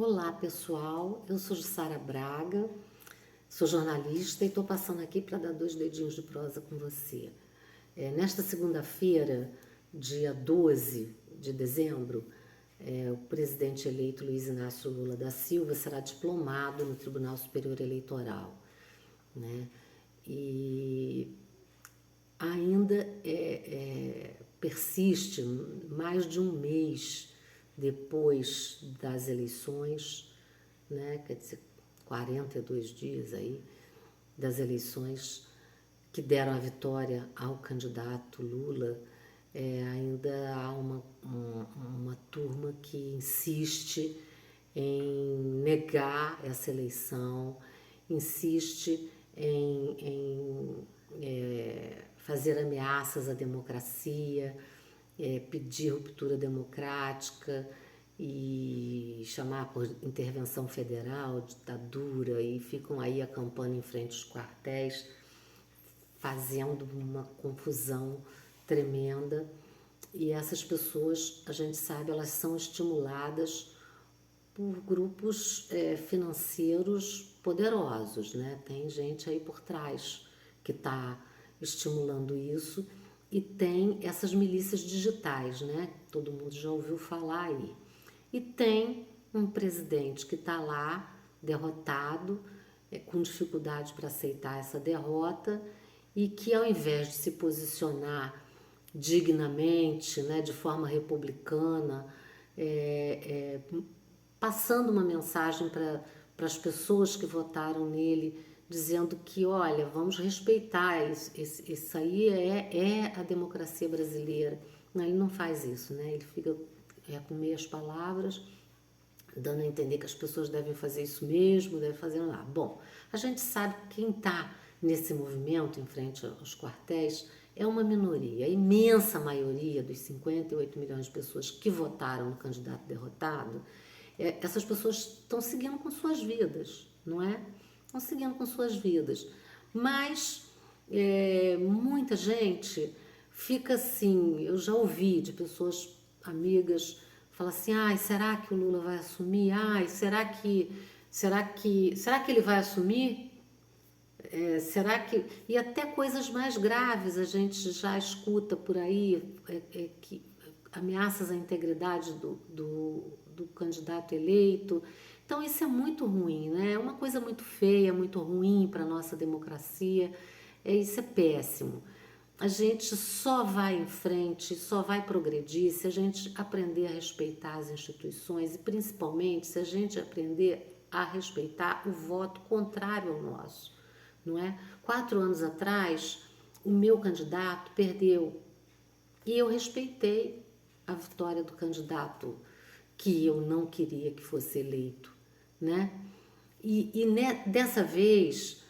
Olá pessoal, eu sou Jussara Braga, sou jornalista e estou passando aqui para dar 2 dedinhos de prosa com você. Nesta segunda-feira, dia 12 de dezembro, o presidente eleito Luiz Inácio Lula da Silva será diplomado no Tribunal Superior Eleitoral, né? E ainda persiste mais de um mês depois das eleições, né, quer dizer, 42 dias aí das eleições que deram a vitória ao candidato Lula, ainda há uma turma que insiste em negar essa eleição, insiste em fazer ameaças à democracia, pedir ruptura democrática e chamar por intervenção federal, ditadura, e ficam aí acampando em frente aos quartéis, fazendo uma confusão tremenda. E essas pessoas, a gente sabe, elas são estimuladas por grupos financeiros poderosos, né? Tem gente aí por trás que está estimulando isso, e tem essas milícias digitais, né? Todo mundo já ouviu falar aí. E tem um presidente que está lá, derrotado, com dificuldade para aceitar essa derrota, e que ao invés de se posicionar dignamente, né, de forma republicana, passando uma mensagem para as pessoas que votaram nele, dizendo que, olha, vamos respeitar, isso aí é a democracia brasileira. Não, ele não faz isso, né? Ele fica com meias palavras, dando a entender que as pessoas devem fazer isso mesmo, devem fazer lá. Bom, a gente sabe que quem está nesse movimento em frente aos quartéis é uma minoria. A imensa maioria dos 58 milhões de pessoas que votaram no candidato derrotado, essas pessoas estão seguindo com suas vidas, não é? Estão seguindo com suas vidas. Mas muita gente fica assim, eu já ouvi de pessoas amigas, falar assim, ai, será que o Lula vai assumir? Ai, será que ele vai assumir? Será que... E até coisas mais graves a gente já escuta por aí, que ameaças à integridade do candidato eleito. Então isso é muito ruim, né? É uma coisa muito feia, muito ruim para a nossa democracia. Isso é péssimo. A gente só vai em frente, só vai progredir se a gente aprender a respeitar as instituições e principalmente se a gente aprender a respeitar o voto contrário ao nosso, não é? 4 anos atrás, o meu candidato perdeu e eu respeitei a vitória do candidato que eu não queria que fosse eleito, né? Dessa vez,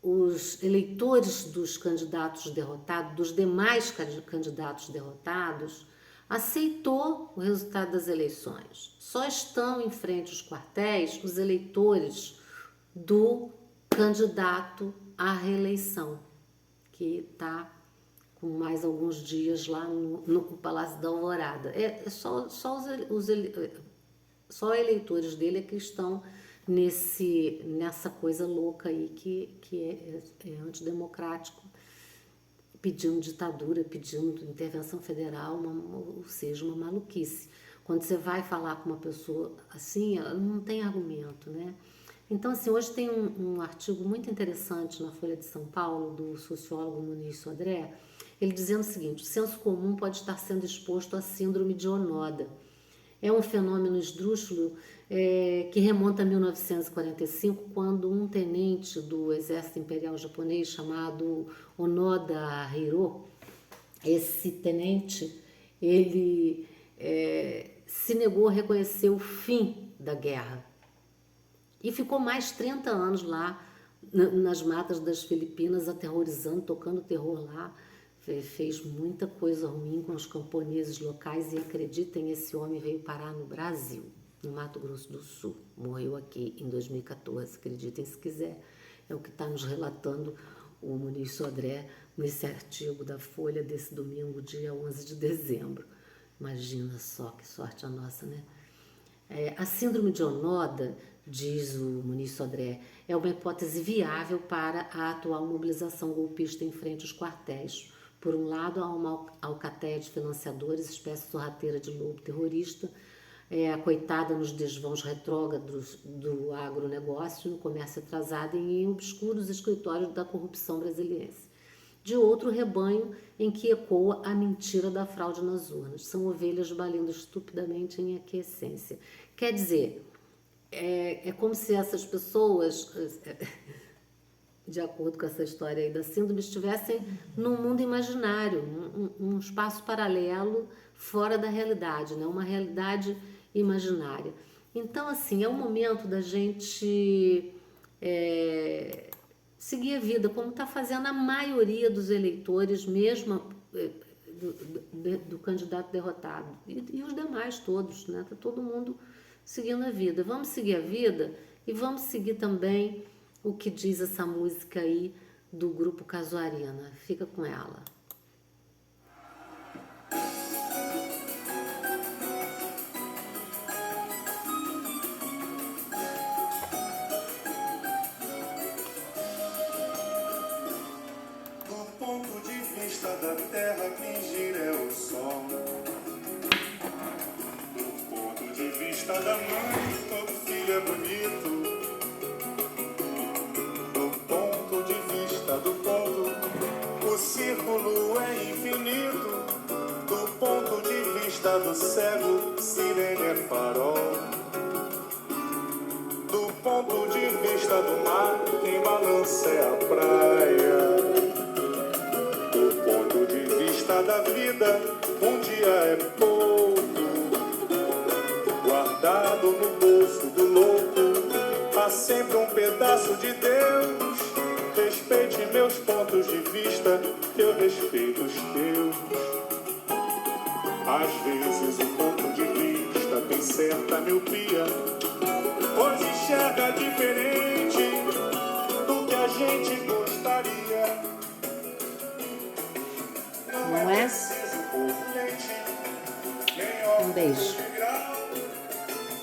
os eleitores dos candidatos derrotados, dos demais candidatos derrotados, aceitou o resultado das eleições. Só estão em frente aos quartéis os eleitores do candidato à reeleição, que está com mais alguns dias lá no Palácio da Alvorada. Só eleitores dele é que estão nessa coisa louca aí que é antidemocrático, pedindo ditadura, pedindo intervenção federal, ou seja, uma maluquice. Quando você vai falar com uma pessoa assim, ela não tem argumento, né? Então, assim, hoje tem um artigo muito interessante na Folha de São Paulo, do sociólogo Muniz Sodré, ele dizendo o seguinte: o senso comum pode estar sendo exposto à síndrome de Onoda. É um fenômeno esdrúxulo que remonta a 1945, quando um tenente do exército imperial japonês chamado Onoda Hiro, esse tenente, ele se negou a reconhecer o fim da guerra e ficou mais 30 anos lá nas matas das Filipinas, aterrorizando, tocando terror lá. Fez muita coisa ruim com os camponeses locais e acreditem, esse homem veio parar no Brasil, no Mato Grosso do Sul. Morreu aqui em 2014, acreditem se quiser. É o que está nos relatando o Muniz Sodré nesse artigo da Folha desse domingo, dia 11 de dezembro. Imagina só que sorte a nossa, né? A síndrome de Onoda, diz o Muniz Sodré, é uma hipótese viável para a atual mobilização golpista em frente aos quartéis. Por um lado, há uma alcateia de financiadores, espécie sorrateira de lobo terrorista, a coitada nos desvãos retrógrados do agronegócio, no comércio atrasado e em obscuros escritórios da corrupção brasiliense. De outro, rebanho em que ecoa a mentira da fraude nas urnas. São ovelhas balindo estupidamente em aquiescência. Quer dizer, é como se essas pessoas, de acordo com essa história aí da síndrome, estivessem num mundo imaginário, um espaço paralelo fora da realidade, né? Uma realidade imaginária. Então, assim, é o momento da gente seguir a vida, como está fazendo a maioria dos eleitores, mesmo do candidato derrotado. E os demais todos, né? Está todo mundo seguindo a vida. Vamos seguir a vida e vamos seguir também o que diz essa música aí do grupo Casuarina. Fica com ela. Do ponto de vista da terra, fingir é o sol. Do ponto de vista da mãe, todo filho é bonito. O círculo é infinito. Do ponto de vista do cego, sirene é farol. Do ponto de vista do mar, quem balança é a praia. Do ponto de vista da vida, um dia é pouco. Guardado no bolso do louco, há sempre um pedaço de Deus. Respeite meus pontos de vista, eu respeito os teus. Às vezes o ponto de vista tem certa miopia, pois enxerga diferente do que a gente gostaria. Não é? Um beijo.